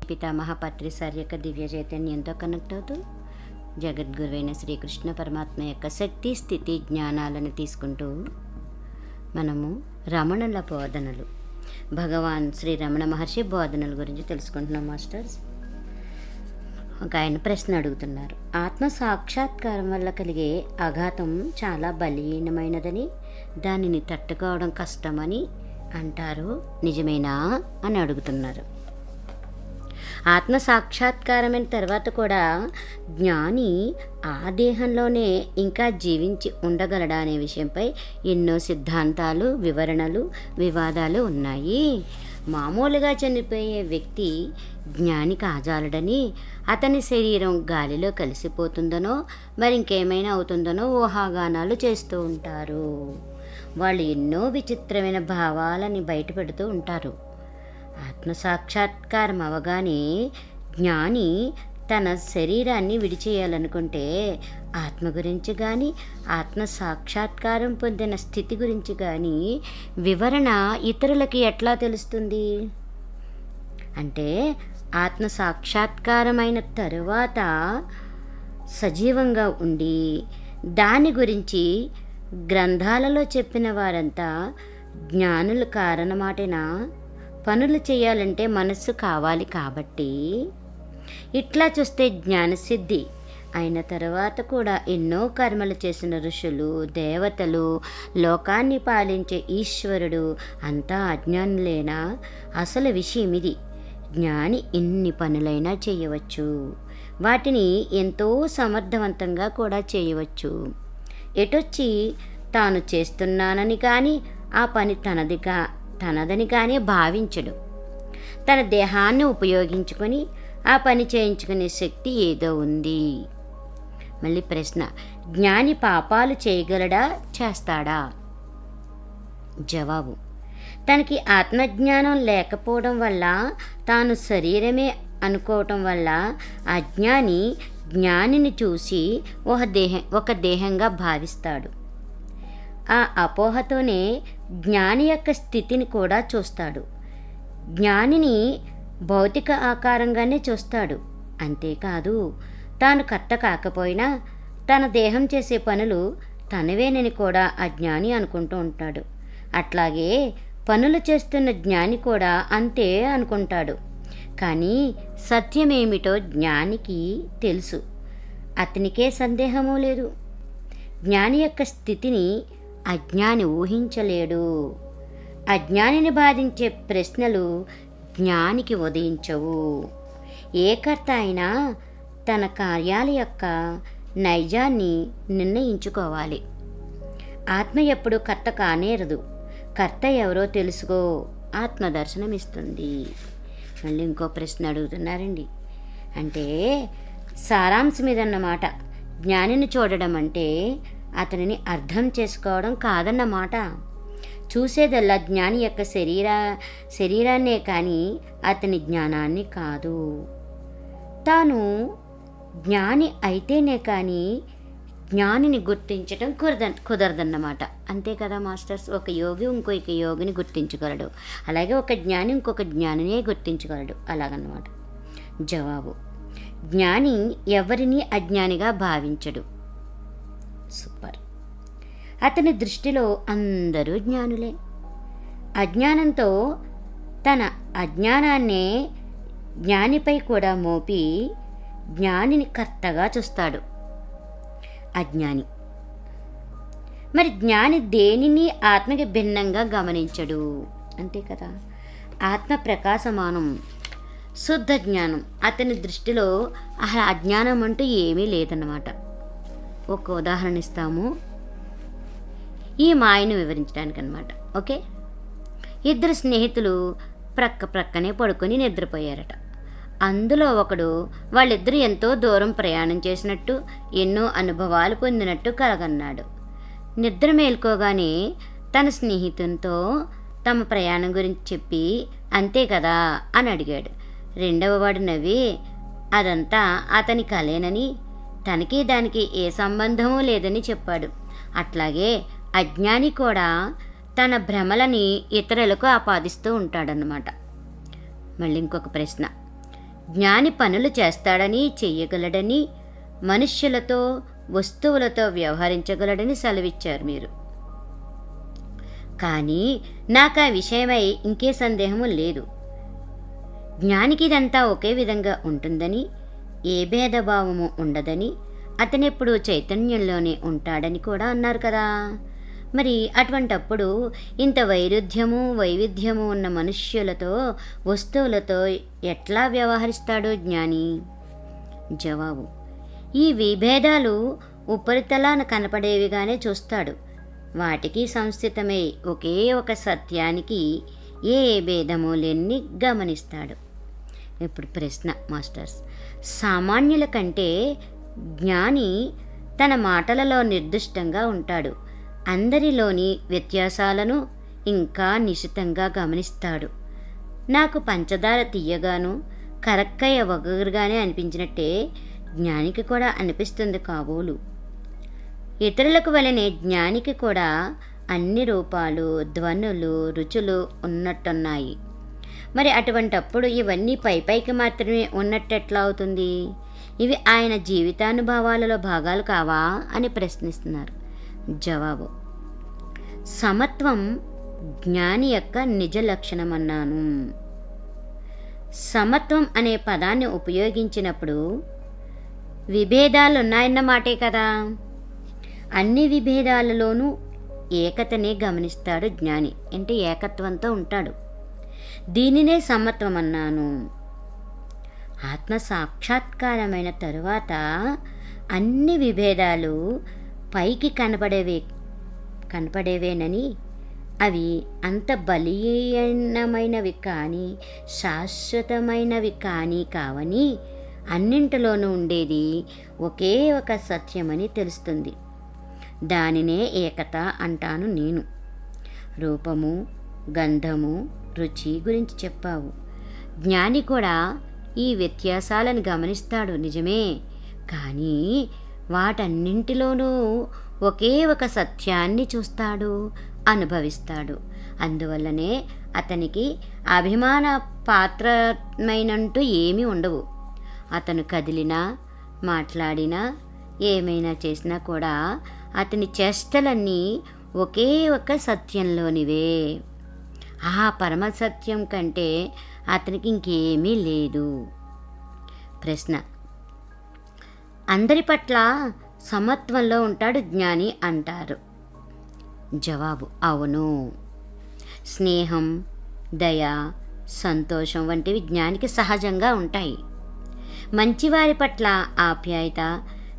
పితామహ పత్రి సార్ యొక్క దివ్య చైతన్యంతో కనెక్ట్ అవుతూ జగద్గురువైన శ్రీకృష్ణ పరమాత్మ యొక్క శక్తి స్థితి జ్ఞానాలను తీసుకుంటూ మనము రమణుల బోధనలు, భగవాన్ శ్రీ రమణ మహర్షి బోధనల గురించి తెలుసుకుంటున్నాం మాస్టర్స్. ఒక ఆయన ప్రశ్న అడుగుతున్నారు. ఆత్మ సాక్షాత్కారం వల్ల కలిగే ఆఘాతం చాలా బలీనమైనదని, దానిని తట్టుకోవడం కష్టమని అంటారు, నిజమేనా అని అడుగుతున్నారు. ఆత్మ సాక్షాత్కారమైన తర్వాత కూడా జ్ఞాని ఆ దేహంలోనే ఇంకా జీవించి ఉండగలడా అనే విషయంపై ఎన్నో సిద్ధాంతాలు, వివరణలు, వివాదాలు ఉన్నాయి. మామూలుగా చనిపోయే వ్యక్తి జ్ఞాని కాజాలడని, అతని శరీరం గాలిలో కలిసిపోతుందనో మరి ఇంకేమైనా అవుతుందనో ఊహాగానాలు చేస్తూ ఉంటారు. వాళ్ళు ఎన్నో విచిత్రమైన భావాలని బయటపెడుతూ ఉంటారు. ఆత్మసాక్షాత్కారం అవగానే జ్ఞాని తన శరీరాన్ని విడిచేయాలనుకుంటే ఆత్మ గురించి కానీ, ఆత్మ సాక్షాత్కారం పొందిన స్థితి గురించి కానీ వివరణ ఇతరులకి ఎట్లా తెలుస్తుంది? అంటే ఆత్మ సాక్షాత్కారమైన తరువాత సజీవంగా ఉండి దాని గురించి గ్రంథాలలో చెప్పిన వారంతా జ్ఞానుల కారణమాటేనా? పనులు చేయాలంటే మనస్సు కావాలి కాబట్టి. ఇట్లా చూస్తే జ్ఞానసిద్ధి అయిన తర్వాత కూడా ఎన్నో కర్మలు చేసిన ఋషులు, దేవతలు, లోకాన్ని పాలించే ఈశ్వరుడు అంతా అజ్ఞానులేనా? అసలు విషయం ఇది. జ్ఞాని ఎన్ని పనులైనా చేయవచ్చు, వాటిని ఎంతో సమర్థవంతంగా కూడా చేయవచ్చు. ఎటొచ్చి తాను చేస్తున్నానని కానీ ఆ పని తనదని కానీ భావించడు. తన దేహాన్ని ఉపయోగించుకొని ఆ పని చేయించుకునే శక్తి ఏదో ఉంది. మళ్ళీ ప్రశ్న, జ్ఞాని పాపాలు చేయగలడా, చేస్తాడా? జవాబు, తనకి ఆత్మజ్ఞానం లేకపోవడం వల్ల, తాను శరీరమే అనుకోవటం వల్ల అజ్ఞాని జ్ఞానిని చూసి ఒక దేహంగా భావిస్తాడు. ఆ అపోహతోనే జ్ఞాని యొక్క స్థితిని కూడా చూస్తాడు. జ్ఞానిని భౌతిక ఆకారంగానే చూస్తాడు. అంతేకాదు, తాను కర్త కాకపోయినా తన దేహం చేసే పనులు తనవేనని కూడా అజ్ఞాని అనుకుంటూ ఉంటాడు. అట్లాగే పనులు చేస్తున్న జ్ఞాని కూడా అంతే అనుకుంటాడు. కానీ సత్యమేమిటో జ్ఞానికి తెలుసు. అతనికే సందేహమూ లేదు. జ్ఞాని యొక్క స్థితిని అజ్ఞాని ఊహించలేడు. అజ్ఞానిని బాధించే ప్రశ్నలు జ్ఞానికి ఉదయించవు. ఏ కర్త అయినా తన కార్యాల యొక్క నైజాన్ని నిర్ణయించుకోవాలి. ఆత్మ ఎప్పుడు కర్త కానేరదు. కర్త ఎవరో తెలుసుకో, ఆత్మ దర్శనమిస్తుంది. మళ్ళీ ఇంకో ప్రశ్న అడుగుతున్నారండి. అంటే సారాంశం ఇదన్నమాట. జ్ఞానిని చూడడం అంటే అతనిని అర్థం చేసుకోవడం కాదన్నమాట. చూసేదల్లా జ్ఞాని యొక్క శరీరాన్నే కానీ అతని జ్ఞానాన్ని కాదు. తాను జ్ఞాని అయితేనే కానీ జ్ఞానిని గుర్తించడం కుదరదన్నమాట. అంతే కదా మాస్టర్స్? ఒక యోగి ఇంకొక యోగిని గుర్తించగలడు, అలాగే ఒక జ్ఞాని ఇంకొక జ్ఞానినే గుర్తించగలడు, అలాగన్నమాట. జవాబు, జ్ఞాని ఎవరిని అజ్ఞానిగా భావించడు. సూపర్. అతని దృష్టిలో అందరూ జ్ఞానులే. అజ్ఞానంతో తన అజ్ఞానాన్నే జ్ఞానిపై కూడా మోపి జ్ఞానిని కర్తగా చూస్తాడు అజ్ఞాని. మరి జ్ఞాని దేనిని ఆత్మకి భిన్నంగా గమనించడు. అంతే కదా? ఆత్మ ప్రకాశమానం, శుద్ధ జ్ఞానం. అతని దృష్టిలో అజ్ఞానం అంటూ ఏమీ లేదన్నమాట. ఒక ఉదాహరణ ఇస్తాము ఈ మాయను వివరించడానికి అన్నమాట. ఓకే, ఇద్దరు స్నేహితులు ప్రక్కనే పడుకొని నిద్రపోయారట. అందులో ఒకడు వాళ్ళిద్దరూ ఎంతో దూరం ప్రయాణం చేసినట్టు, ఎన్నో అనుభవాలు పొందినట్టు కలగన్నాడు. నిద్ర మేల్కోగానే తన స్నేహితునితో తమ ప్రయాణం గురించి చెప్పి, అంతే కదా అని అడిగాడు. రెండవ వాడు నవ్వి, అదంతా అతని కలేనని, తనకి దానికి ఏ సంబంధమూ లేదని చెప్పాడు. అట్లాగే అజ్ఞాని కూడా తన భ్రమలని ఇతరులకు ఆపాదిస్తూ ఉంటాడన్నమాట. మళ్ళీ ఇంకొక ప్రశ్న, జ్ఞాని పనులు చేస్తాడని, చెయ్యగలడని, మనుష్యులతో వస్తువులతో వ్యవహరించగలడని సెలవిచ్చారు మీరు. కానీ నాకు ఆ విషయమై ఇంకే సందేహము లేదు. జ్ఞానికి ఇదంతా ఒకే విధంగా ఉంటుందని, ఏ భేదభావము ఉండదని, అతనెప్పుడు చైతన్యంలోనే ఉంటాడని కూడా అన్నారు కదా. మరి అటువంటప్పుడు ఇంత వైవిధ్యము ఉన్న మనుష్యులతో, వస్తువులతో ఎట్లా వ్యవహరిస్తాడు జ్ఞాని? జవాబు: ఈ విభేదాలు ఉపరితలాన కనపడేవిగానే చూస్తాడు. వాటికి సంస్థితమై ఒకే ఒక సత్యానికి ఏ భేదము లేని గమనిస్తాడు. ఇప్పుడు ప్రశ్న మాస్టర్స్, సామాన్యుల కంటే జ్ఞాని తన మాటలలో నిర్దిష్టంగా ఉంటాడు. అందరిలోని వ్యత్యాసాలను ఇంకా నిశితంగా గమనిస్తాడు. నాకు పంచదార తీయగాను, కరక్కయ్య వగరుగానే అనిపించినట్టే జ్ఞానికి కూడా అనిపిస్తుంది కాబోలు. ఇతరులకు వలనే జ్ఞానికి కూడా అన్ని రూపాలు, ధ్వనులు, రుచులు ఉన్నట్టున్నాయి. మరి అటువంటప్పుడు ఇవన్నీ పైకి మాత్రమే ఉన్నట్టెట్లా అవుతుంది? ఇవి ఆయన జీవితానుభవాలలో భాగాలు కావా అని ప్రశ్నిస్తున్నారు. జవాబు: సమత్వం జ్ఞాని యొక్క నిజ లక్షణం అన్నాను. సమత్వం అనే పదాన్ని ఉపయోగించినప్పుడు విభేదాలున్నాయన్నమాటే కదా. అన్ని విభేదాలలోనూ ఏకతనే గమనిస్తాడు జ్ఞాని, అంటే ఏకత్వంతో ఉంటాడు. దీనినే సమత్వం అన్నాను. ఆత్మ సాక్షాత్కారమైన తరువాత అన్ని విభేదాలు పైకి కనపడేవేనని, అవి అంత బలీయమైనవి కానీ శాశ్వతమైనవి కానీ కావని, అన్నింటిలోనూ ఉండేది ఒకే ఒక సత్యమని తెలుస్తుంది. దానినే ఏకత అంటాను నేను. రూపము, గంధము, రుచి గురించి చెప్పావు. జ్ఞాని కూడా ఈ వ్యత్యాసాలను గమనిస్తాడు నిజమే, కానీ వాటన్నింటిలోనూ ఒకే ఒక సత్యాన్ని చూస్తాడు, అనుభవిస్తాడు. అందువల్లనే అతనికి అభిమాన పాత్రమైనంటూ ఏమీ ఉండవు. అతను కదిలినా, మాట్లాడినా, ఏమైనా చేసినా కూడా అతని చేష్టలన్నీ ఒకే ఒక సత్యంలోనివే. ఆ పరమసత్యం కంటే అతనికి ఇంకేమీ లేదు. ప్రశ్న: అందరి పట్ల సమత్వంలో ఉంటాడు జ్ఞాని అంటారు. జవాబు: అవును. స్నేహం, దయ, సంతోషం వంటివి జ్ఞానికి సహజంగా ఉంటాయి. మంచివారి పట్ల ఆప్యాయత,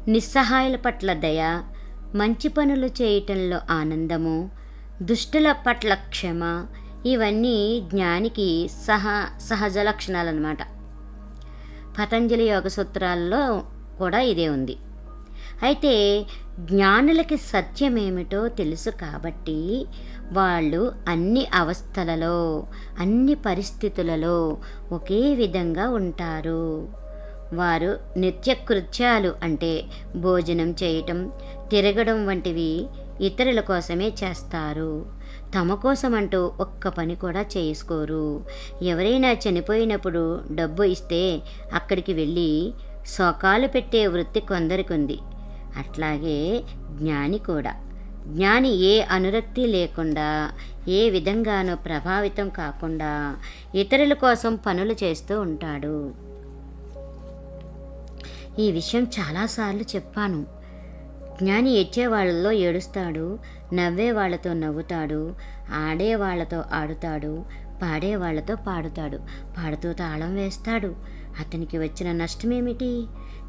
నిస్సహాయుల పట్ల దయ, మంచి పనులు చేయటంలో ఆనందము, దుష్టుల పట్ల క్షమ, ఇవన్నీ జ్ఞానికి సహజ లక్షణాలన్నమాట. పతంజలి యోగ సూత్రాల్లో కూడా ఇదే ఉంది. అయితే జ్ఞానులకి సత్యమేమిటో తెలుసు కాబట్టి వాళ్ళు అన్ని అవస్థలలో, అన్ని పరిస్థితులలో ఒకే విధంగా ఉంటారు. వారు నిత్యకృత్యాలు అంటే భోజనం చేయటం, తిరగడం వంటివి ఇతరుల కోసమే చేస్తారు. తమ కోసమంటూ ఒక్క పని కూడా చేసుకోరు. ఎవరైనా చనిపోయినప్పుడు డబ్బు ఇస్తే అక్కడికి వెళ్ళి శోకాలు పెట్టే వృత్తి కొందరికి ఉంది. అట్లాగే జ్ఞాని కూడా. జ్ఞాని ఏ అనురక్తి లేకుండా, ఏ విధంగానూ ప్రభావితం కాకుండా ఇతరుల కోసం పనులు చేస్తూ ఉంటాడు. ఈ విషయం చాలాసార్లు చెప్పాను. జ్ఞాని ఏడ్చేవాళ్ళలో ఏడుస్తాడు, నవ్వేవాళ్లతో నవ్వుతాడు, ఆడేవాళ్లతో ఆడుతాడు, పాడేవాళ్లతో పాడుతాడు, పాడుతూ తాళం వేస్తాడు. అతనికి వచ్చిన నష్టమేమిటి?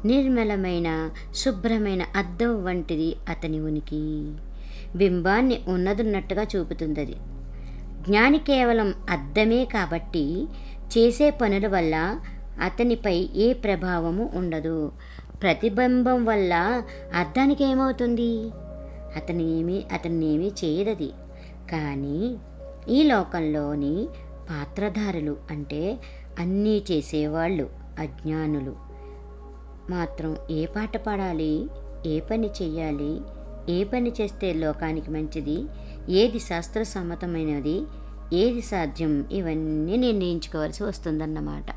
నిర్మలమైన, శుభ్రమైన అద్దం వంటిది అతని ఉనికి. బింబాన్ని ఉన్నదున్నట్టుగా చూపుతుంది. జ్ఞాని కేవలం అద్దమే కాబట్టి చేసే పనుల వల్ల అతనిపై ఏ ప్రభావము ఉండదు. ప్రతిబింబం వల్ల అద్దానికి ఏమవుతుంది? అతన్నేమీ చేయదది. కానీ ఈ లోకంలోని పాత్రధారులు అంటే అన్నీ చేసేవాళ్ళు, అజ్ఞానులు మాత్రం ఏ పాట పాడాలి, ఏ పని చెయ్యాలి, ఏ పని చేస్తే లోకానికి మంచిది, ఏది శాస్త్ర సమ్మతమైనది, ఏది సాధ్యం, ఇవన్నీ నిర్ణయించుకోవాల్సి వస్తుందన్నమాట.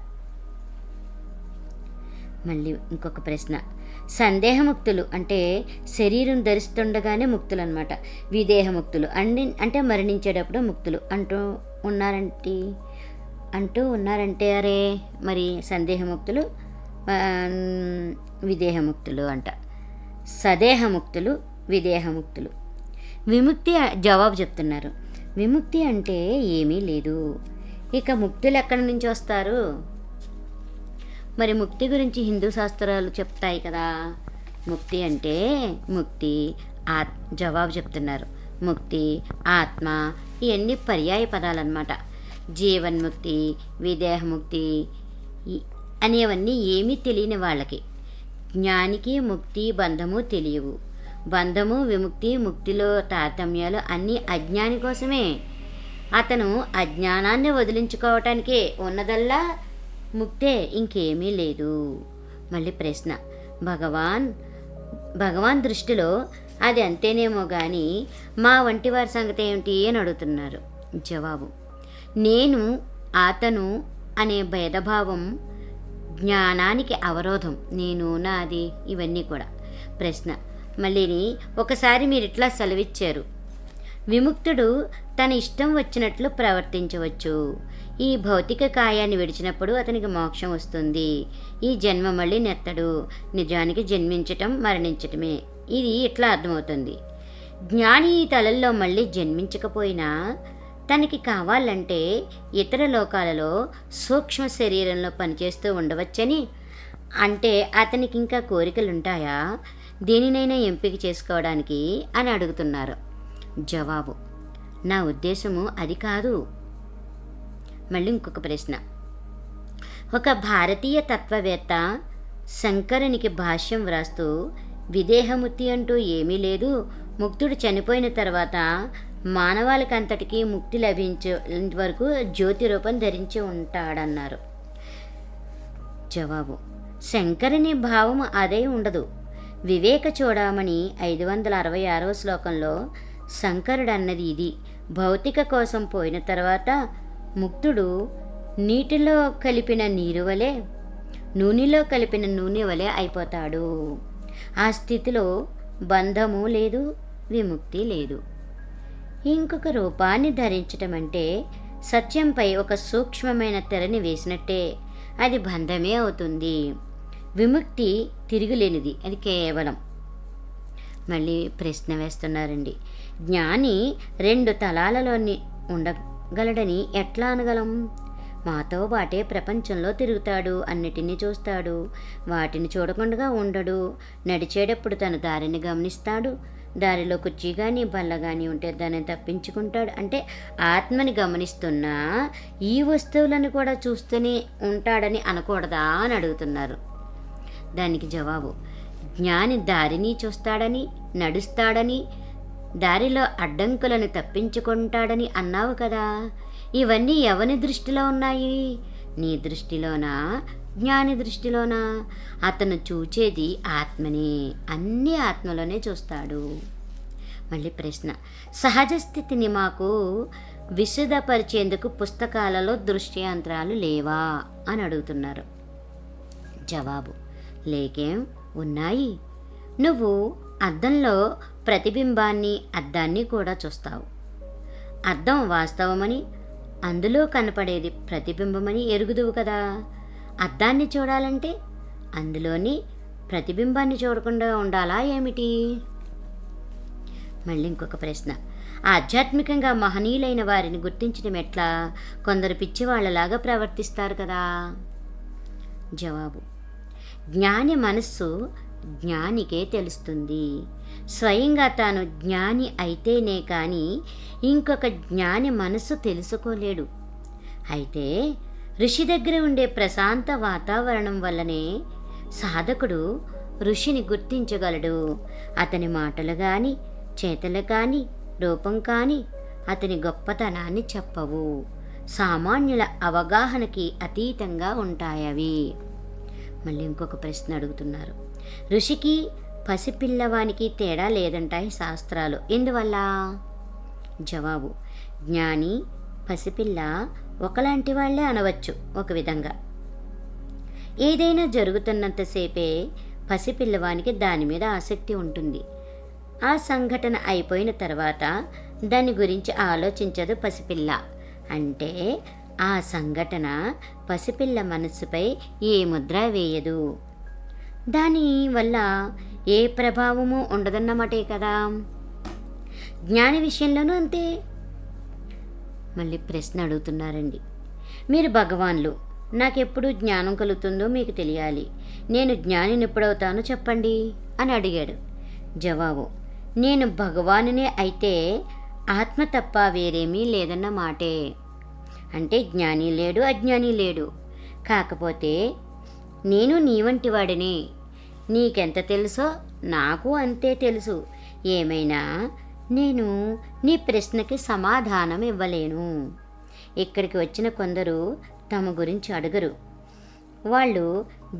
మళ్ళీ ఇంకొక ప్రశ్న. సందేహముక్తులు అంటే శరీరం ధరిస్తుండగానే ముక్తులు అనమాట. విదేహముక్తులు అంటే మరణించేటప్పుడు ముక్తులు ఉన్నారంటే అరే మరి సందేహముక్తులు, విదేహముక్తులు అంట. సదేహముక్తులు, విదేహముక్తులు. విముక్తి జవాబు చెప్తున్నారు. విముక్తి అంటే ఏమీ లేదు. ఇక ముక్తులు ఎక్కడి నుంచి వస్తారు? మరి ముక్తి గురించి హిందూ శాస్త్రాలు చెప్తాయి కదా. ముక్తి అంటే జవాబు చెప్తున్నారు. ముక్తి, ఆత్మ, ఇవన్నీ పర్యాయ పదాలన్నమాట. జీవన్ముక్తి, విదేహముక్తి అనేవన్నీ ఏమీ తెలియని వాళ్ళకి. జ్ఞానికి ముక్తి, బంధము తెలియవు. బంధము, విముక్తి, ముక్తిలో తారతమ్యాలు అన్నీ అజ్ఞాని కోసమే. అతను అజ్ఞానాన్ని వదిలించుకోవటానికే ఉన్నదల్లా ముక్తే, ఇంకేమీ లేదు. మళ్ళీ ప్రశ్న. భగవాన్ దృష్టిలో అది అంతేనేమో కానీ మా వంటి వారి సంగతి ఏమిటి అని అడుగుతున్నారు. జవాబు. నేను, అతను అనే భేదభావం జ్ఞానానికి అవరోధం. నేను, నాది, ఇవన్నీ కూడా. ప్రశ్న. మళ్ళీని ఒకసారి మీరు ఇట్లా సెలవిచ్చారు. విముక్తుడు తన ఇష్టం వచ్చినట్లు ప్రవర్తించవచ్చు. ఈ భౌతిక కాయాన్ని విడిచినప్పుడు అతనికి మోక్షం వస్తుంది. ఈ జన్మ మళ్ళీ నెత్తడు. నిజానికి జన్మించటం మరణించటమే. ఇది ఇట్లా అర్థమవుతుంది. జ్ఞాని ఈ తలల్లో మళ్ళీ జన్మించకపోయినా తనకి కావాలంటే ఇతర లోకాలలో సూక్ష్మ శరీరంలో పనిచేస్తూ ఉండవచ్చని. అంటే అతనికి ఇంకా కోరికలుంటాయా దేనినైనా ఎంపిక చేసుకోవడానికి అని అడుగుతున్నారు. జవాబు. నా ఉద్దేశము అది కాదు. మళ్ళీ ఇంకొక ప్రశ్న. ఒక భారతీయ తత్వవేత్త శంకరునికి భాష్యం వ్రాస్తూ విదేహముక్తి అంటూ ఏమీ లేదు, ముక్తుడు చనిపోయిన తర్వాత మానవాళికంతటికీ ముక్తి లభించే వరకు జ్యోతి రూపం ధరించి ఉంటాడన్నారు. జవాబు. శంకరుని భావం అదే ఉండదు. వివేక చూడమని 566వ శ్లోకంలో శంకరుడు అన్నది ఇది. భౌతిక కోసం పోయిన తర్వాత ముక్తుడు నీటిలో కలిపిన నీరు వలె, నూనెలో కలిపిన నూనె వలె అయిపోతాడు. ఆ స్థితిలో బంధము లేదు, విముక్తి లేదు. ఇంకొక రూపాన్ని ధరించటం అంటే సత్యంపై ఒక సూక్ష్మమైన తెరని వేసినట్టే. అది బంధమే అవుతుంది. విముక్తి తిరుగులేనిది, అది కేవలం. మళ్ళీ ప్రశ్న వేస్తున్నారండి. జ్ఞాని 2 తలాలలోని ఉండగలడని ఎట్లా అనగలం? మాతో పాటే ప్రపంచంలో తిరుగుతాడు, అన్నిటినీ చూస్తాడు, వాటిని చూడకుండా ఉండడు. నడిచేటప్పుడు తన దారిని గమనిస్తాడు. దారిలో కుర్చీ కానీ బల్ల కానీ ఉంటే దాన్ని తప్పించుకుంటాడు. అంటే ఆత్మని గమనిస్తున్నా ఈ వస్తువులను కూడా చూస్తూనే ఉంటాడని అనకూడదా అని అడుగుతున్నారు. దానికి జవాబు. జ్ఞాని దారిని చూస్తాడని, నడుస్తాడని, దారిలో అడ్డంకులను తప్పించుకుంటాడని అన్నావు కదా. ఇవన్నీ ఎవని దృష్టిలో ఉన్నాయి? నీ దృష్టిలోనా, జ్ఞాని దృష్టిలోనా? అతను చూచేది ఆత్మనే, అన్నీ ఆత్మలోనే చూస్తాడు. మళ్ళీ ప్రశ్న. సహజ స్థితిని మాకు విశదపరిచేందుకు పుస్తకాలలో దృష్ట్యాంతరాలు లేవా అని అడుగుతున్నారు. జవాబు. లేకేం, ఉన్నాయి. నువ్వు అద్దంలో ప్రతిబింబాన్ని, అద్దాన్ని కూడా చూస్తావు. అద్దం వాస్తవమని, అందులో కనపడేది ప్రతిబింబమని ఎరుగుదువు కదా. అద్దాన్ని చూడాలంటే అందులోని ప్రతిబింబాన్ని చూడకుండా ఉండాలా ఏమిటి? మళ్ళీ ఇంకొక ప్రశ్న. ఆధ్యాత్మికంగా మహనీయులైన వారిని గుర్తించడం ఎట్లా? కొందరు పిచ్చివాళ్లలాగా ప్రవర్తిస్తారు కదా. జవాబు. జ్ఞాని మనస్సు జ్ఞానికే తెలుస్తుంది. స్వయంగా తాను జ్ఞాని అయితేనే కానీ ఇంకొక జ్ఞాని మనస్సు తెలుసుకోలేడు. అయితే ఋషి దగ్గర ఉండే ప్రశాంత వాతావరణం వల్లనే సాధకుడు ఋషిని గుర్తించగలడు. అతని మాటలు కానీ, చేతలు కానీ, రూపం కానీ అతని గొప్పతనాన్ని చెప్పవు. సామాన్యుల అవగాహనకి అతీతంగా ఉంటాయవి. మళ్ళీ ఇంకొక ప్రశ్న అడుగుతున్నారు. ఋషికి పసిపిల్లవానికి తేడా లేదంటాయి శాస్త్రాలు, ఎందువల్ల? జవాబు. జ్ఞాని, పసిపిల్ల ఒకలాంటి వాళ్ళే అనవచ్చు ఒక విధంగా. ఏదైనా జరుగుతున్నంతసేపే పసిపిల్లవానికి దాని మీద ఆసక్తి ఉంటుంది. ఆ సంఘటన అయిపోయిన తర్వాత దాని గురించి ఆలోచించదు పసిపిల్ల. అంటే ఆ సంఘటన పసిపిల్ల మనస్సుపై ఏ ముద్ర వేయదు. దాని వల్ల ఏ ప్రభావము ఉండదన్నమాటే కదా. జ్ఞాని విషయంలోనూ అంతే. మళ్ళీ ప్రశ్న అడుగుతున్నారండి. మీరు భగవాన్లు, నాకెప్పుడు జ్ఞానం కలుగుతుందో మీకు తెలియాలి. నేను జ్ఞానిని ఎప్పుడవుతానో చెప్పండి అని అడిగాడు. జవాబు: నేను భగవానునే అయితే ఆత్మ తప్ప వేరేమీ లేదన్న మాటే. అంటే జ్ఞాని లేడు, అజ్ఞాని లేడు. కాకపోతే నేను నీ వంటి వాడినే. నీకెంత తెలుసో నాకు అంతే తెలుసు. ఏమైనా నేను నీ ప్రశ్నకి సమాధానం ఇవ్వలేను. ఇక్కడికి వచ్చిన కొందరు తమ గురించి అడగరు. వాళ్ళు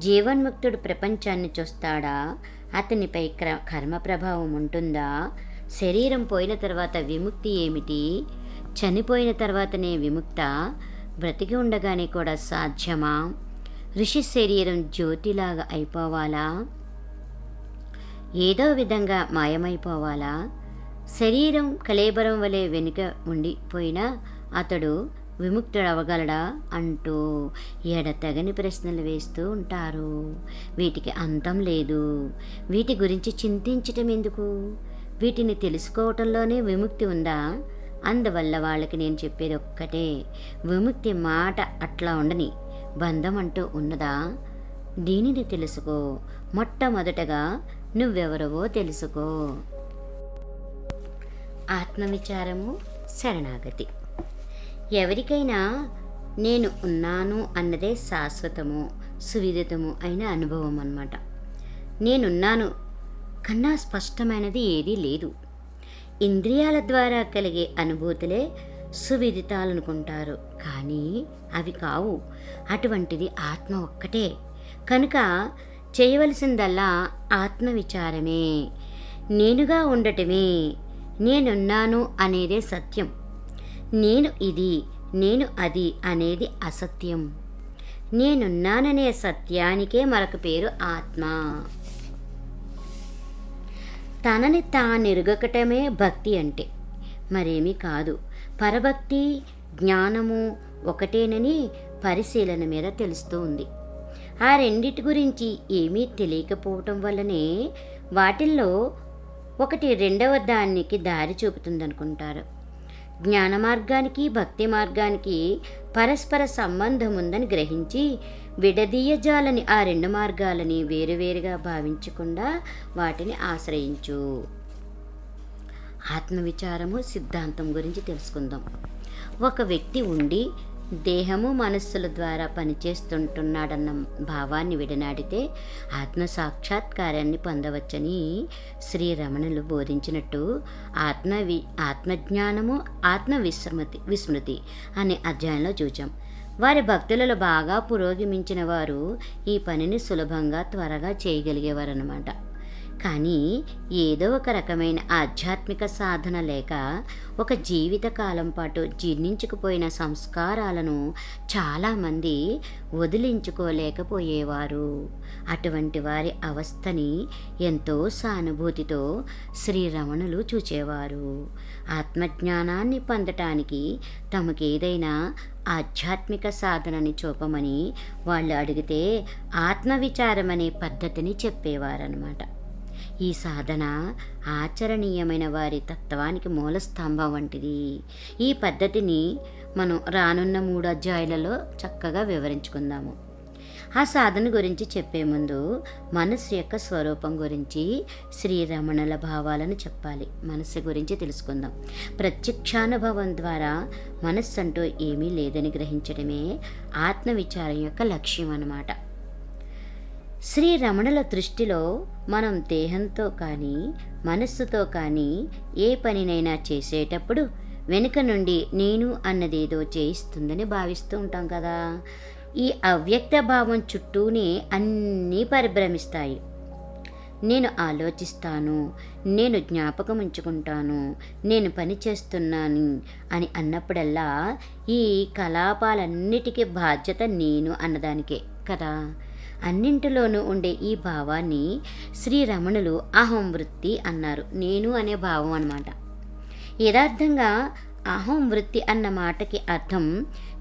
జీవన్ముక్తుడు ప్రపంచాన్ని చూస్తాడా, అతనిపై కర్మ ప్రభావం ఉంటుందా, శరీరం పోయిన తర్వాత విముక్తి ఏమిటి, చనిపోయిన తర్వాతనే విముక్త, బ్రతికి ఉండగానే కూడా సాధ్యమా, ఋషి శరీరం జ్యోతిలాగా అయిపోవాలా, ఏదో విధంగా మాయమైపోవాలా, శరీరం కళేబరం వలె వెనుక ఉండిపోయినా అతడు విముక్తుడవగలడా అంటూ ఎడతెగని ప్రశ్నలు వేస్తూ ఉంటారు. వీటికి అంతం లేదు. వీటి గురించి చింతించటం ఎందుకు? వీటిని తెలుసుకోవటంలోనే విముక్తి ఉందా? అందువల్ల వాళ్ళకి నేను చెప్పేది ఒక్కటే, విముక్తి మాట అట్లా ఉండని, బంధం అంటూ ఉన్నదా? దీనిని తెలుసుకో. మొట్టమొదటగా నువ్వెవరవో తెలుసుకో. ఆత్మవిచారము, శరణాగతి. ఎవరికైనా నేను ఉన్నాను అన్నదే శాశ్వతము, సువిదితము అయిన అనుభవం అన్నమాట. నేనున్నాను కన్నా స్పష్టమైనది ఏదీ లేదు. ఇంద్రియాల ద్వారా కలిగే అనుభూతులే సువిదితాలనుకుంటారు, కానీ అవి కావు. అటువంటిది ఆత్మ ఒక్కటే. కనుక చేయవలసిందల్లా ఆత్మవిచారమే, నేనుగా ఉండటమే. నేనున్నాను అనేదే సత్యం. నేను ఇది, నేను అది అనేది అసత్యం. నేనున్నాననే సత్యానికే మరొక పేరు ఆత్మ. తనని తానెరుగటమే భక్తి అంటే మరేమీ కాదు. పరభక్తి, జ్ఞానము ఒకటేనని పరిశీలన మీద తెలుస్తూ ఉంది. ఆ రెండిటి గురించి ఏమీ తెలియకపోవటం వల్లనే వాటిల్లో ఒకటి రెండవ దానికి దారి చూపుతుందనుకుంటారు. జ్ఞాన మార్గానికి, భక్తి మార్గానికి పరస్పర సంబంధం ఉందని గ్రహించి విడదీయజాలని ఆ రెండు మార్గాలని వేరువేరుగా భావించకుండా వాటిని ఆశ్రయించు. ఆత్మవిచారము సిద్ధాంతం గురించి తెలుసుకుందాం. ఒక వ్యక్తి ఉండి దేహము మనస్సుల ద్వారా పనిచేస్తుంటున్నాడన్న భావాన్ని విడనాడితే ఆత్మ సాక్షాత్కారాన్ని పొందవచ్చని శ్రీరమణులు బోధించినట్టు ఆత్మజ్ఞానము, విస్మృతి అనే అధ్యాయంలో చూచాం. వారి భక్తులలో బాగా పురోగమించిన వారు ఈ పనిని సులభంగా త్వరగా చేయగలిగేవారన్నమాట. కానీ ఏదో ఒక రకమైన ఆధ్యాత్మిక సాధన లేక ఒక జీవితకాలం పాటు జీర్ణించుకుపోయిన సంస్కారాలను చాలామంది వదిలించుకోలేకపోయేవారు. అటువంటి వారి అవస్థని ఎంతో సానుభూతితో శ్రీరమణులు చూచేవారు. ఆత్మజ్ఞానాన్ని పొందటానికి తమకేదైనా ఆధ్యాత్మిక సాధనని చూపమని వాళ్ళు అడిగితే ఆత్మవిచారం అనే పద్ధతిని చెప్పేవారన్నమాట. ఈ సాధన ఆచరణీయమైన వారి తత్వానికి మూల స్తంభం వంటిది. ఈ పద్ధతిని మనం రానున్న 3 అధ్యాయాలలో చక్కగా వివరించుకుందాము. ఆ సాధన గురించి చెప్పే ముందు మనస్సు యొక్క స్వరూపం గురించి శ్రీరమణుల భావాలను చెప్పాలి. మనస్సు గురించి తెలుసుకుందాం. ప్రత్యక్షానుభవం ద్వారా మనస్సు అంటూ ఏమీ లేదని గ్రహించడమే ఆత్మవిచారం యొక్క లక్ష్యం అన్నమాట. శ్రీరమణుల దృష్టిలో మనం దేహంతో కానీ మనస్సుతో కానీ ఏ పనినైనా చేసేటప్పుడు వెనుక నుండి నేను అన్నదేదో చేయిస్తుందని భావిస్తూ ఉంటాం కదా. ఈ అవ్యక్త భావం చుట్టూనే అన్నీ పరిభ్రమిస్తాయి. నేను ఆలోచిస్తాను, నేను జ్ఞాపకం ఉంచుకుంటాను, నేను పని చేస్తున్నాను అని అన్నప్పుడల్లా ఈ కలాపాలన్నిటికీ బాధ్యత నేను అన్నదానికే. కదా. అన్నింటిలోనూ ఉండే ఈ భావాన్ని శ్రీరమణులు అహం వృత్తి అన్నారు. నేను అనే భావం అన్నమాట. యథార్థంగా అహం వృత్తి అన్న మాటకి అర్థం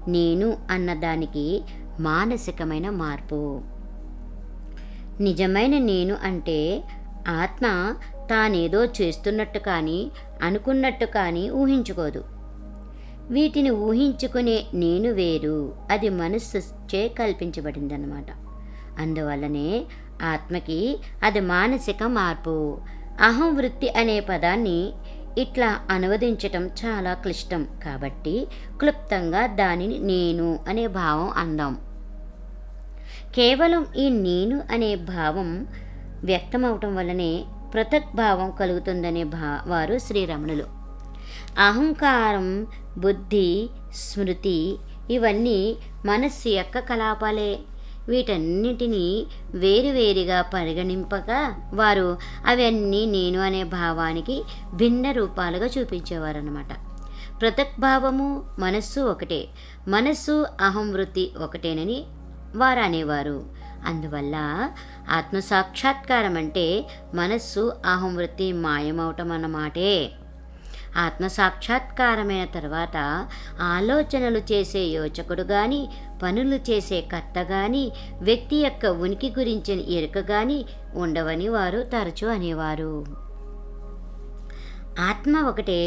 నేను అన్నదానికి మానసికమైన మార్పు. నిజమైన నేను అంటే ఆత్మ తానేదో చేస్తున్నట్టు కానీ అనుకున్నట్టు కానీ ఊహించుకోదు. వీటిని ఊహించుకునే నేను వేరు, అది మనస్సుచే కల్పించబడిందన్నమాట. అందువల్లనే ఆత్మకి అది మానసిక మార్పు. అహం వృత్తి అనే పదాన్ని ఇట్లా అనువదించటం చాలా క్లిష్టం కాబట్టి క్లుప్తంగా దానిని నేను అనే భావం అందాం. కేవలం ఈ నేను అనే భావం వ్యక్తమవటం వల్లనే పృథక్ భావం కలుగుతుందనే వారు శ్రీరమణులు. అహంకారం, బుద్ధి, స్మృతి ఇవన్నీ మనస్సు యొక్క కలాపాలే. వీటన్నిటినీ వేరువేరుగా పరిగణింపగా వారు అవన్నీ నేను అనే భావానికి భిన్న రూపాలుగా చూపించేవారన్నమాట. పృథక్ భావము మనస్సు ఒకటే, మనస్సు అహం వృత్తి ఒకటేనని వారు అనేవారు. అందువల్ల ఆత్మసాక్షాత్కారం అంటే మనస్సు అహం వృత్తి మాయమవటం అన్నమాటే. ఆత్మసాక్షాత్కారమైన తర్వాత ఆలోచనలు చేసే యోచకుడు కానీ, పనులు చేసే కర్త కానీ, వ్యక్తి యొక్క ఉనికి గురించిన ఎరుక కానీ ఉండవని వారు తరచూ అనేవారు. ఆత్మ ఒకటే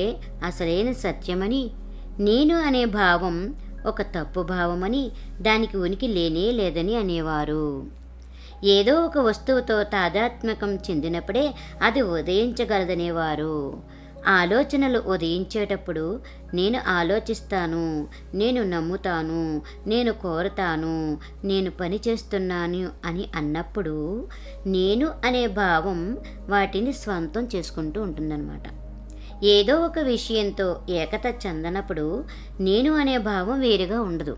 అసలైన సత్యమని, నేను అనే భావం ఒక తప్పు భావమని, దానికి ఉనికి లేనే లేదని అనేవారు. ఏదో ఒక వస్తువుతో తాదాత్మ్యకం చెందినప్పుడే అది ఉదయించగలదనేవారు. ఆలోచనలు ఉదయించేటప్పుడు నేను ఆలోచిస్తాను, నేను నమ్ముతాను, నేను కోరుతాను, నేను పని చేస్తున్నాను అని అన్నప్పుడు నేను అనే భావం వాటిని స్వంతం చేసుకుంటూ ఉంటుందన్నమాట. ఏదో ఒక విషయంతో ఏకత చెందనప్పుడు నేను అనే భావం వేరుగా ఉండదు.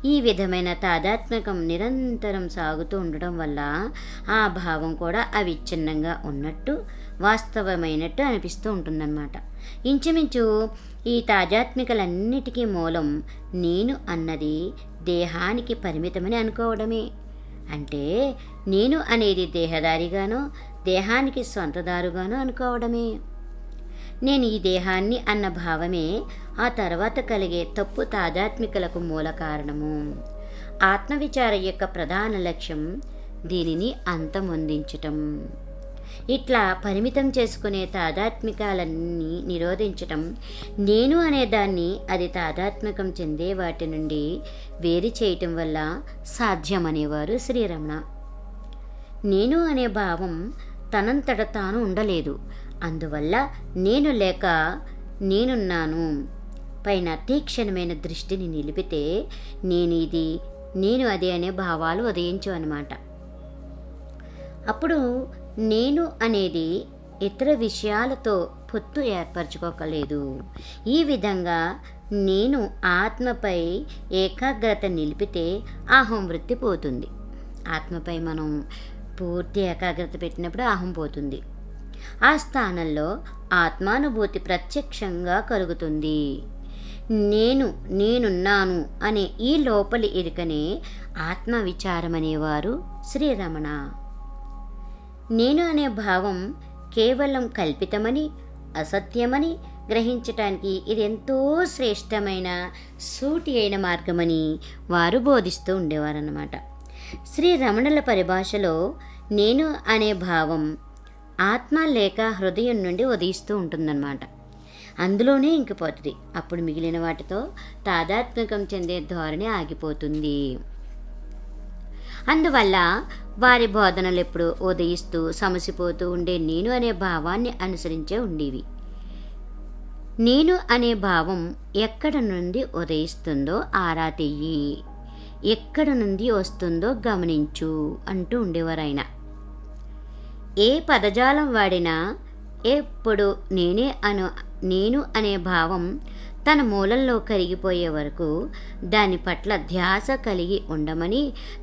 ఈ విధమైన తాదాత్మ్యకం నిరంతరం సాగుతూ ఉండడం వల్ల ఆ భావం కూడా అవిచ్ఛిన్నంగా ఉన్నట్టు, వాస్తవమైనట్టు అనిపిస్తూ ఉంటుందన్నమాట. ఇంచుమించు ఈ తాదాత్మికలన్నిటికీ మూలం నేను అన్నది దేహానికి పరిమితమని అనుకోవడమే. అంటే నేను అనేది దేహదారిగానో, దేహానికి స్వంతదారుగానో అనుకోవడమే. నేను ఈ దేహాన్ని అన్న భావమే ఆ తర్వాత కలిగే తప్పు తాదాత్మికలకు మూల కారణము. ఆత్మవిచార యొక్క ప్రధాన లక్ష్యం దీనిని అంతమొందించటం. ఇట్లా పరిమితం చేసుకునే తాదాత్మికాలన్నీ నిరోధించటం, నేను అనేదాన్ని అది తాదాత్మికం చెందే వాటి నుండి వేరు చేయటం వల్ల సాధ్యమనేవారు శ్రీరమణ. నేను అనే భావం తనంతట తాను ఉండలేదు. అందువల్ల నేను లేక నేనున్నాను పైన తీక్షణమైన దృష్టిని నిలిపితే నేను ఇది, నేను అది అనే భావాలు ఉదయించు అన్నమాట. అప్పుడు నేను అనేది ఇతర విషయాలతో పొత్తు ఏర్పరచుకోకలేదు. ఈ విధంగా నేను ఆత్మపై ఏకాగ్రత నిలిపితే అహం వృత్తి పోతుంది. ఆత్మపై మనం పూర్తి ఏకాగ్రత పెట్టినప్పుడు అహం పోతుంది. ఆ స్థానంలో ఆత్మానుభూతి ప్రత్యక్షంగా కలుగుతుంది. నేనున్నాను అనే ఈ లోపలి ఎరుకనే ఆత్మవిచారమనేవారు శ్రీరమణ. నేను అనే భావం కేవలం కల్పితమని, అసత్యమని గ్రహించటానికి ఇది ఎంతో శ్రేష్టమైన, సూటి అయిన మార్గమని వారు బోధిస్తూ ఉండేవారన్నమాట. శ్రీరమణుల పరిభాషలో నేను అనే భావం ఆత్మ లేక హృదయం నుండి ఉదయిస్తూ ఉంటుందన్నమాట. అందులోనే ఇంకిపోతుంది. అప్పుడు మిగిలిన వాటితో తాదాత్మ్యకం చెందే ధోరణి ఆగిపోతుంది. అందువల్ల వారి బోధనలు ఎప్పుడు ఉదయిస్తూ సమసిపోతూ ఉండే నేను అనే భావాన్ని అనుసరించే ఉండేవి. నేను అనే భావం ఎక్కడ నుండి ఉదయిస్తుందో ఆరా తీయి, ఎక్కడ నుండి వస్తుందో గమనించు అంటూ ఉండేవారు ఆయన. ఏ పదజాలం వాడినా ఎప్పుడు నేను అనే భావం తన మూలంలో కరిగిపోయే వరకు దాని పట్ల ధ్యాస కలిగి ఉండమని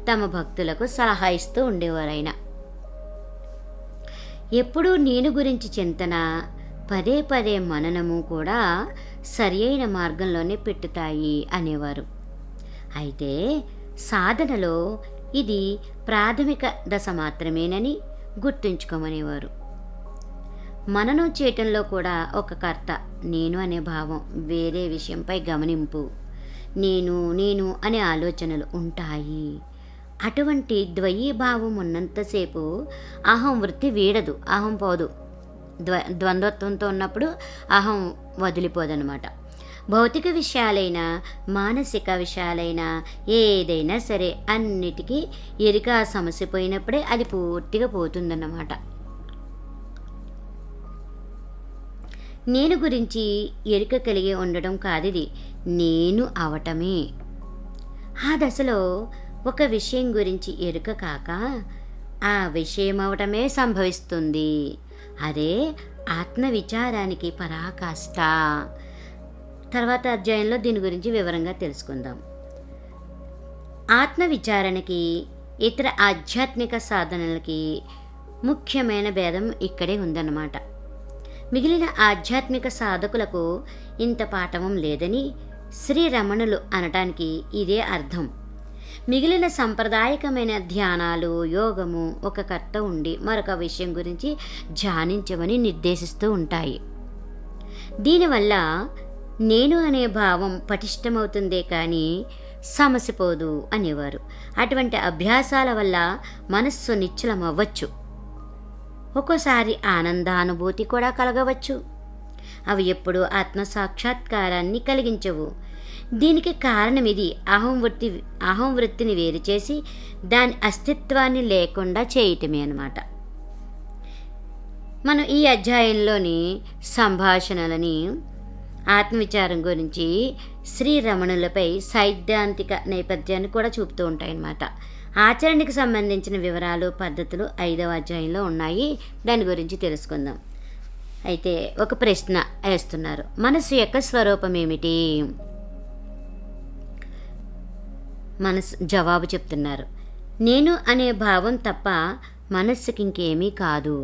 తమ భక్తులకు సలహా ఇస్తూ ఉండేవారైన. ఎప్పుడూ నేను గురించి చింతన, పదే పదే మననము కూడా సరి అయిన మార్గంలోనే పెట్టుతాయి అనేవారు. అయితే సాధనలో ఇది ప్రాథమిక దశ మాత్రమేనని గుర్తుంచుకోమనేవారు. మననం చేయటంలో కూడా ఒక కర్త, నేను అనే భావం, వేరే విషయంపై గమనింపు, నేను నేను అనే ఆలోచనలు ఉంటాయి. అటువంటి ద్వయీభావం ఉన్నంతసేపు అహం వృత్తి వీడదు, అహం పోదు. ద్వంద్వత్వంతో ఉన్నప్పుడు అహం వదిలిపోదనమాట. భౌతిక విషయాలైనా మానసిక విషయాలైనా ఏదైనా సరే అన్నిటికీ ఎరిక సమస్య పోయినప్పుడే అది పూర్తిగా పోతుందన్నమాట. నేను గురించి ఎరిక కలిగి ఉండడం కాదిది, నేను అవటమే. ఆ దశలో ఒక విషయం గురించి ఎరుక కాక ఆ విషయం అవటమే సంభవిస్తుంది. అదే ఆత్మవిచారానికి పరాకాష్ట. తర్వాత అధ్యాయంలో దీని గురించి వివరంగా తెలుసుకుందాం. ఆత్మవిచారణకి ఇతర ఆధ్యాత్మిక సాధనలకి ముఖ్యమైన భేదం ఇక్కడే ఉందన్నమాట. మిగిలిన ఆధ్యాత్మిక సాధకులకు ఇంత పాఠవం లేదని శ్రీరమణులు అనటానికి ఇదే అర్థం. మిగిలిన సంప్రదాయకమైన ధ్యానాలు, యోగము ఒక కర్త ఉండి మరొక విషయం గురించి ధ్యానించమని నిర్దేశిస్తూ ఉంటాయి. దీనివల్ల నేను అనే భావం పటిష్టమవుతుందే కానీ సమసిపోదు అనేవారు. అటువంటి అభ్యాసాల వల్ల మనస్సు నిశ్చలమవ్వచ్చు, ఒక్కోసారి ఆనందానుభూతి కూడా కలగవచ్చు. అవి ఎప్పుడూ ఆత్మసాక్షాత్కారాన్ని కలిగించవు. దీనికి కారణం ఇది, అహం వృత్తిని వేరు చేసి దాని అస్తిత్వాన్ని లేకుండా చేయటమే అన్నమాట. మనం ఈ అధ్యాయంలోని సంభాషణలని ఆత్మవిచారం గురించి శ్రీరమణులపై సైద్ధాంతిక నేపథ్యాన్ని కూడా చూపుతూ ఉంటాయన్నమాట. ఆచరణకు సంబంధించిన వివరాలు, పద్ధతులు 5వ అధ్యాయంలో ఉన్నాయి. దాని గురించి తెలుసుకుందాం. అయితే ఒక ప్రశ్న వేస్తున్నారు, మనసు యొక్క స్వరూపం ఏమిటి? మనసు జవాబు చెప్తున్నారు, నేను అనే భావం తప్ప మనస్సుకి ఇంకేమీ కాదు.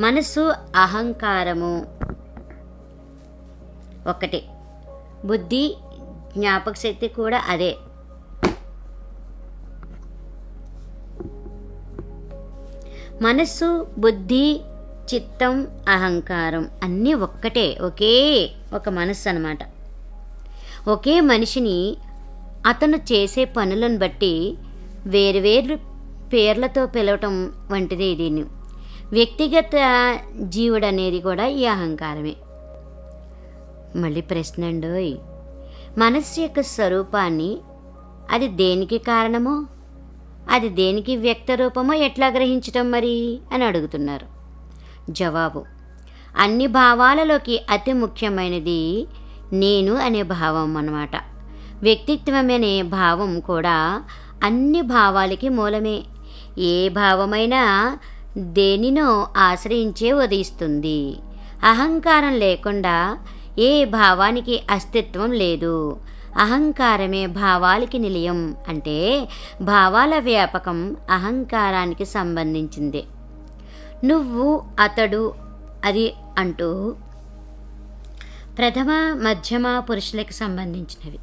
మనస్సు అహంకారము ఒక్కటే, బుద్ధి జ్ఞాపక శక్తి కూడా అదే. మనస్సు, బుద్ధి, చిత్తం, అహంకారం అన్నీ ఒక్కటే, ఒకే ఒక మనస్సు అన్నమాట. ఒకే మనిషిని అతను చేసే పనులను బట్టి వేరువేరు పేర్లతో పిలవటం వంటిదే దీన్ని. వ్యక్తిగత జీవుడు అనేది కూడా ఈ అహంకారమే. మళ్ళీ ప్రశ్న అండోయ్, మనస్సు యొక్క స్వరూపాన్ని అది దేనికి కారణమో, అది దేనికి వ్యక్త రూపమో ఎట్లా గ్రహించటం మరి అని అడుగుతున్నారు. జవాబు, అన్ని భావాలలోకి అతి ముఖ్యమైనది నేను అనే భావం అన్నమాట. వ్యక్తిత్వం అనే భావం కూడా అన్ని భావాలకి మూలమే. ఏ భావమైనా దేనినో ఆశ్రయించే ఉదయిస్తుంది. అహంకారం లేకుండా ఏ భావానికి అస్తిత్వం లేదు. అహంకారమే భావాలకి నిలయం. అంటే భావాల వ్యాపకం అహంకారానికి సంబంధించింది. నువ్వు, అతడు, అది అంటూ ప్రథమ మధ్యమ పురుషులకు సంబంధించినవి.